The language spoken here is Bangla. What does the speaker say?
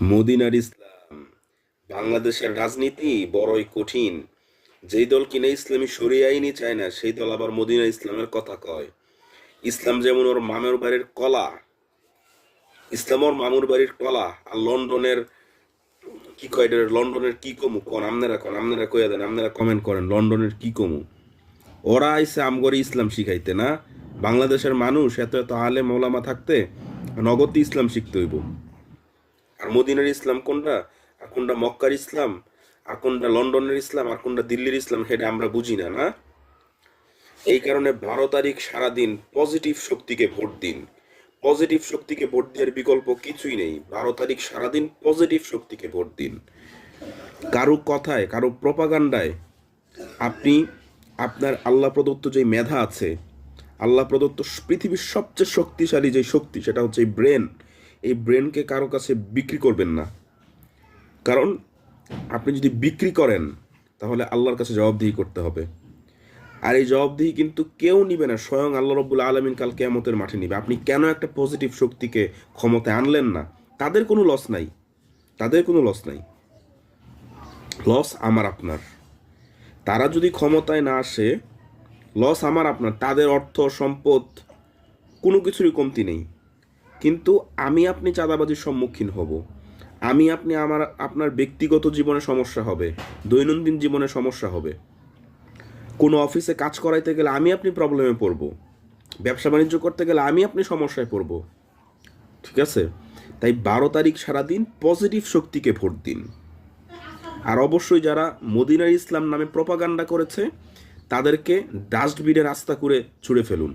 মদিনার ইসলাম। বাংলাদেশের রাজনীতি বড়ই কঠিন। যেই দল কিনা ইসলামী শরিয়া আইনই চায় না, সেই দল আবার মদিনা ইসলামের কথা কয়। ইসলাম যেমন ওর মামের বাড়ির কলা, ইসলাম ওর মামুর বাড়ির কলা। আর লন্ডনের কি কয় এটারে, লন্ডনের কি কমু কোন আপনারা, আপনারা কইয়া দেন, আপনারা কমেন্ট করেন লন্ডনের কি কমু। ওরা আইসে আমগরে ইসলাম শিখাইতে না। বাংলাদেশের মানুষ এত এত আলেম ওলামা থাকতে নগদ ইসলাম শিখতে হইব। আর মদিনার ইসলাম কোনটা, আর কোনটা মক্কার ইসলাম, আর কোনটা লন্ডনের ইসলাম, আর কোনটা দিল্লির ইসলাম, সেটা আমরা বুঝি না। না, এই কারণে 12 তারিখ সারাদিন পজিটিভ শক্তিকে ভোট দিন। পজিটিভ শক্তিকে ভোট দেওয়ার বিকল্প কিছুই নেই। 12 তারিখ সারাদিন পজিটিভ শক্তিকে ভোট দিন। কারো কথায়, কারো প্রপাগান্ডায় আপনি আপনার আল্লাহ প্রদত্ত যে মেধা আছে, আল্লাহ প্রদত্ত পৃথিবীর সবচেয়ে শক্তিশালী যে শক্তি, সেটা হচ্ছে এই ব্রেন, এই ব্রেনকে কারো কাছে বিক্রি করবেন না। কারণ আপনি যদি বিক্রি করেন, তাহলে আল্লাহর কাছে জবাবদিহি করতে হবে। আর এই জবাবদিহি কিন্তু কেউ নিবে না, স্বয়ং আল্লাহ রব্বুল আলমিন কাল কিয়ামতের মাঠে নিবে। আপনি কেন একটা পজিটিভ শক্তিকে ক্ষমতায় আনলেন না? তাদের কোনো লস নাই, তাদের কোনো লস নাই। লস আমার আপনার। তারা যদি ক্ষমতায় না আসে, লস আমার আপনার। তাদের অর্থ সম্পদ কোনো কিছুরই কমতি নেই। কিন্তু আমি আপনি চাঁদাবাজির সম্মুখীন হব। আমি আপনি আপনার ব্যক্তিগত জীবনে সমস্যা হবে, দৈনন্দিন জীবনে সমস্যা হবে। কোনো অফিসে কাজ করাইতে গেলে আমি আপনি প্রবলেমে পড়ব। ব্যবসা বাণিজ্য করতে গেলে আমি আপনি সমস্যায় পড়ব। ঠিক আছে? তাই 12 তারিখ সারাদিন পজিটিভ শক্তিকে ভোট দিন। আর অবশ্যই যারা মদিনার ইসলাম নামে প্রপাগান্ডা করেছে, তাদেরকে ডাস্টবিনে রাস্তা করে ছুঁড়ে ফেলুন।